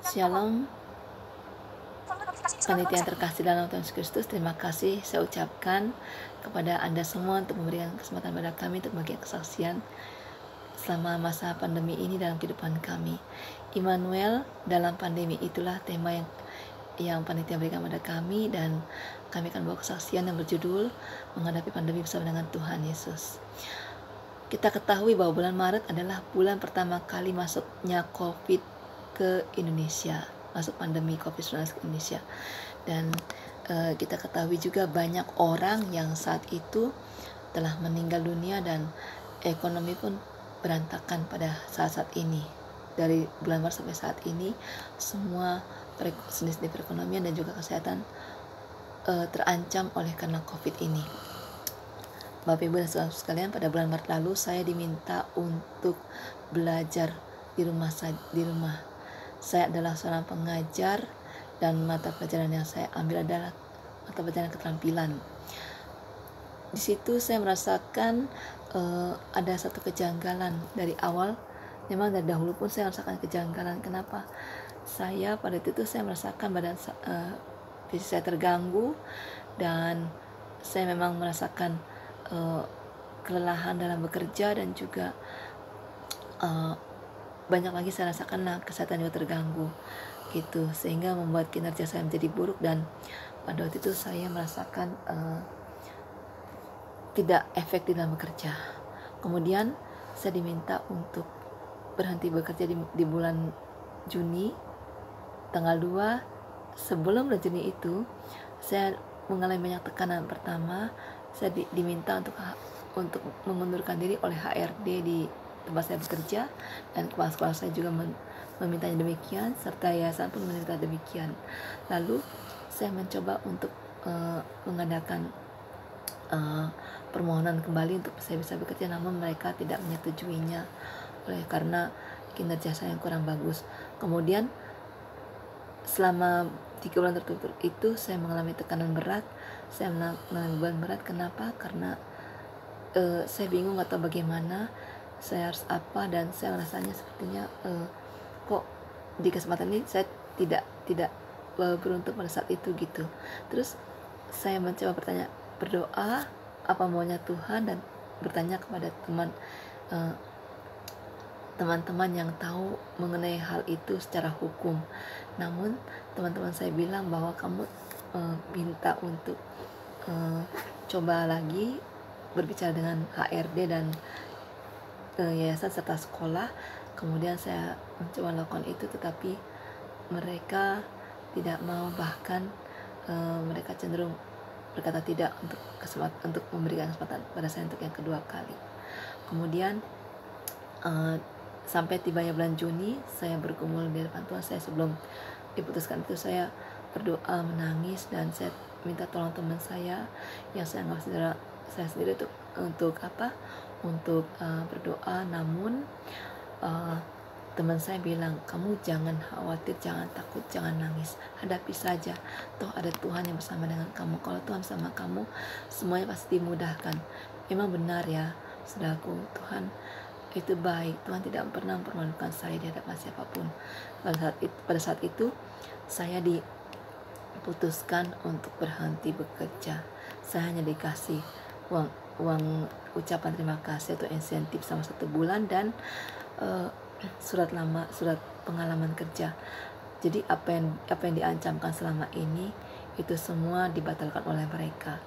Shalom, panitia yang terkasih dalam Tuhan Yesus Kristus. Terima kasih saya ucapkan kepada Anda semua untuk memberikan kesempatan pada kami untuk bagi kesaksian selama masa pandemi ini dalam kehidupan kami. Immanuel dalam pandemi, itulah tema yang panitia berikan pada kami, dan kami akan bawa kesaksian yang berjudul menghadapi pandemi bersama dengan Tuhan Yesus. Kita ketahui bahwa bulan Maret adalah bulan pertama kali masuknya COVID ke Indonesia, masuk pandemi COVID-19 ke Indonesia. Dan kita ketahui juga banyak orang yang saat itu telah meninggal dunia, dan ekonomi pun berantakan pada saat-saat ini. Dari bulan Maret sampai saat ini, semua sendi-sendi perekonomian dan juga kesehatan terancam oleh karena COVID ini. Bapak Ibu dan saudara sekalian, pada bulan Maret lalu saya diminta untuk belajar di rumah. Saya adalah seorang pengajar, dan mata pelajaran yang saya ambil adalah mata pelajaran keterampilan. Di situ saya merasakan ada satu kejanggalan dari awal. Memang dari dahulu pun saya merasakan kejanggalan. Kenapa? Saya pada itu saya merasakan badan fisik saya terganggu, dan saya memang merasakan kelelahan dalam bekerja, dan juga banyak lagi saya rasakan kesehatan juga terganggu gitu, sehingga membuat kinerja saya menjadi buruk. Dan pada waktu itu saya merasakan tidak efektif dalam bekerja. Kemudian saya diminta untuk berhenti bekerja di bulan Juni tanggal 2. Sebelum bulan Juni itu saya mengalami banyak tekanan. Pertama, saya diminta untuk mengundurkan diri oleh HRD di tempat saya bekerja, dan kepala sekolah saya juga memintanya demikian, serta yayasan pun meminta demikian. Lalu saya mencoba untuk mengadakan permohonan kembali untuk saya bisa bekerja, namun mereka tidak menyetujuinya oleh karena kinerja saya yang kurang bagus. Kemudian selama 3 bulan tertutup itu saya mengalami tekanan berat, saya mengalami beban berat. Kenapa? Karena saya bingung atau bagaimana saya harus apa, dan saya rasanya sepertinya kok di kesempatan ini saya tidak beruntung pada saat itu gitu. Terus saya mencoba berdoa apa maunya Tuhan, dan bertanya kepada teman-teman yang tahu mengenai hal itu secara hukum. Namun teman-teman saya bilang bahwa kamu minta untuk coba lagi berbicara dengan HRD dan yayasan serta sekolah. Kemudian saya mencoba melakukan itu, tetapi mereka tidak mau, bahkan mereka cenderung berkata tidak untuk memberikan kesempatan pada saya untuk yang kedua kali. Kemudian sampai tibanya bulan Juni, saya bergumul di depan Tuhan. Saya sebelum diputuskan itu saya berdoa, menangis, dan saya minta tolong teman saya yang saya anggap saudara saya sendiri untuk berdoa. Namun teman saya bilang, kamu jangan khawatir, jangan takut, jangan nangis, hadapi saja, toh ada Tuhan yang bersama dengan kamu. Kalau Tuhan sama kamu, semuanya pasti dimudahkan. Memang benar ya saudaraku, Tuhan itu baik. Tuhan tidak pernah mempermalukan saya di hadapan siapapun. Pada saat itu saya diputuskan untuk berhenti bekerja. Saya hanya dikasih uang ucapan terima kasih atau insentif sama 1 bulan, dan surat pengalaman kerja. Jadi apa yang diancamkan selama ini itu semua dibatalkan oleh mereka.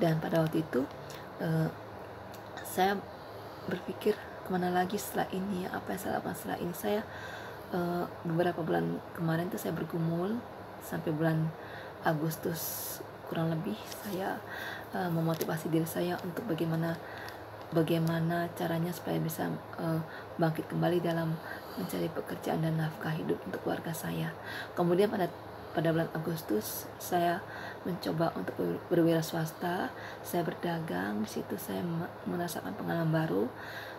Dan pada waktu itu saya berpikir, kemana lagi setelah ini, apa yang saya lakukan setelah ini. Saya beberapa bulan kemarin itu saya bergumul sampai bulan Agustus kurang lebih. Saya memotivasi diri saya untuk bagaimana caranya supaya bisa bangkit kembali dalam mencari pekerjaan dan nafkah hidup untuk keluarga saya. Kemudian pada bulan Agustus saya mencoba untuk berwira swasta. Saya berdagang. Di situ saya merasakan pengalaman baru.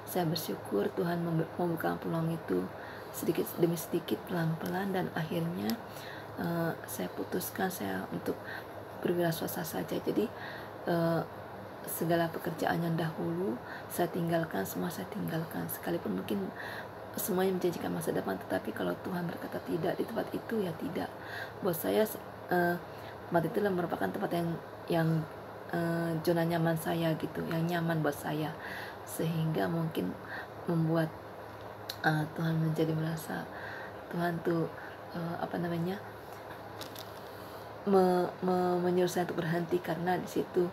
Saya bersyukur Tuhan membuka peluang itu sedikit demi sedikit, pelan-pelan, dan akhirnya saya putuskan saya untuk berwira swasta saja. Jadi segala pekerjaan yang dahulu saya tinggalkan, sekalipun mungkin semuanya menjanjikan masa depan, tetapi kalau Tuhan berkata tidak di tempat itu, ya tidak. Buat saya tempat itu merupakan tempat yang zona nyaman saya gitu, yang nyaman buat saya, sehingga mungkin membuat Tuhan menjadi merasa Tuhan tuh menyuruh saya untuk berhenti karena di situ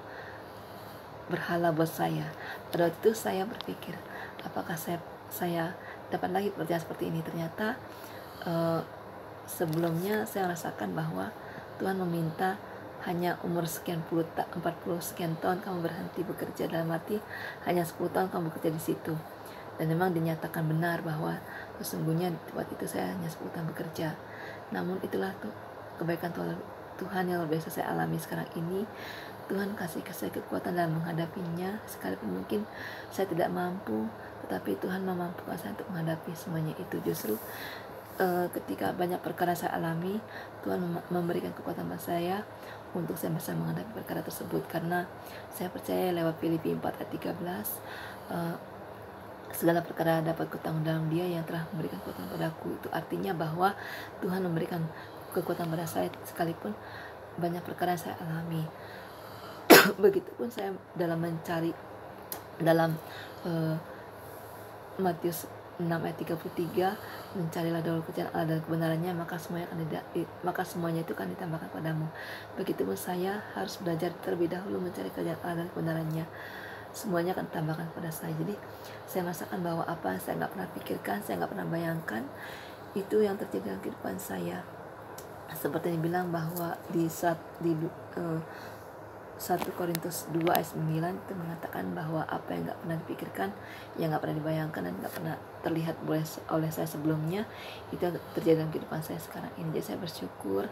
berhala buat saya. Pada waktu itu saya berpikir, apakah saya dapat lagi pekerjaan seperti ini? Ternyata sebelumnya saya rasakan bahwa Tuhan meminta hanya umur 40 sekian tahun kamu berhenti bekerja, dalam arti hanya 10 tahun kamu bekerja di situ. Dan memang dinyatakan benar bahwa sesungguhnya di tempat itu saya hanya 10 tahun bekerja. Namun itulah tuh kebaikan Tuhan yang luar biasa saya alami sekarang ini. Tuhan kasih saya kekuatan dalam menghadapinya, sekalipun mungkin saya tidak mampu, tetapi Tuhan memampukan saya untuk menghadapi semuanya itu. Justru ketika banyak perkara saya alami, Tuhan memberikan kekuatan pada saya untuk saya bisa menghadapi perkara tersebut, karena saya percaya lewat Filipi 4 ayat 13, segala perkara dapat kutanggung dalam Dia yang telah memberikan kekuatan padaku. Itu artinya bahwa Tuhan memberikan kekuatan pada saya sekalipun banyak perkara yang saya alami. Begitupun saya dalam mencari dalam Matius 6 ayat 33, mencarilah dahulu kerajaan Allah dan kebenarannya, maka semuanya itu akan ditambahkan padamu. Begitupun saya harus belajar terlebih dahulu mencari kerajaan Allah dan kebenarannya, semuanya akan ditambahkan pada saya. Jadi saya merasakan bahwa apa yang saya nggak pernah pikirkan, saya nggak pernah bayangkan, itu yang terjadi dalam kehidupan saya. Seperti yang dibilang bahwa di 1 Korintus 2 ayat 9 itu mengatakan bahwa apa yang gak pernah dipikirkan, yang gak pernah dibayangkan, dan gak pernah terlihat oleh saya sebelumnya, itu terjadi dalam kehidupan saya sekarang ini. Jadi saya bersyukur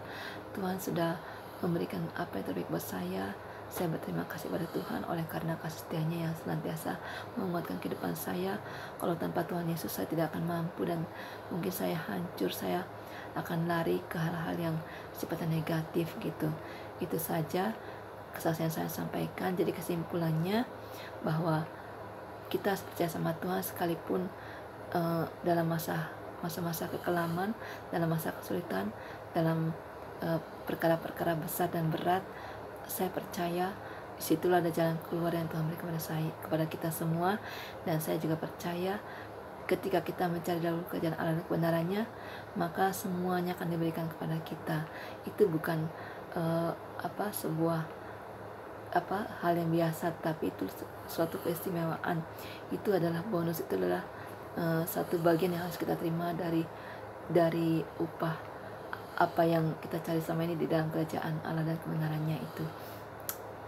Tuhan sudah memberikan apa yang terbaik buat saya. Saya berterima kasih pada Tuhan oleh karena kasih setianya yang senantiasa menguatkan kehidupan saya. Kalau tanpa Tuhan Yesus saya tidak akan mampu, dan mungkin saya hancur, saya akan lari ke hal-hal yang sifatnya negatif gitu. Itu saja kesaksian saya sampaikan. Jadi kesimpulannya bahwa kita percaya sama Tuhan sekalipun dalam masa-masa kekelaman, dalam masa kesulitan, dalam perkara-perkara besar dan berat, saya percaya disitulah ada jalan keluar yang Tuhan berikan kepada kita semua. Dan saya juga percaya ketika kita mencari dahulu kerajaan Allah dan kebenarannya, maka semuanya akan diberikan kepada kita. Itu bukan sebuah hal yang biasa, tapi itu suatu keistimewaan. Itu adalah bonus, itu adalah satu bagian yang harus kita terima dari upah apa yang kita cari sama ini di dalam kerajaan Allah dan kebenarannya itu.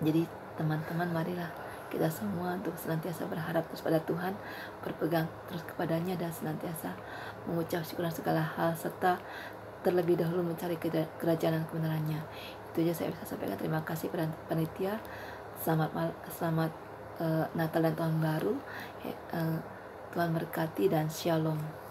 Jadi teman-teman, marilah kita semua untuk senantiasa berharap terus pada Tuhan, berpegang terus kepadanya, dan senantiasa mengucap syukur segala hal, serta terlebih dahulu mencari kerajaan dan kebenarannya. Itu aja saya bisa sampaikan. Terima kasih pada panitia. Selamat Natal dan Tahun Baru. Tuhan berkati dan Shalom.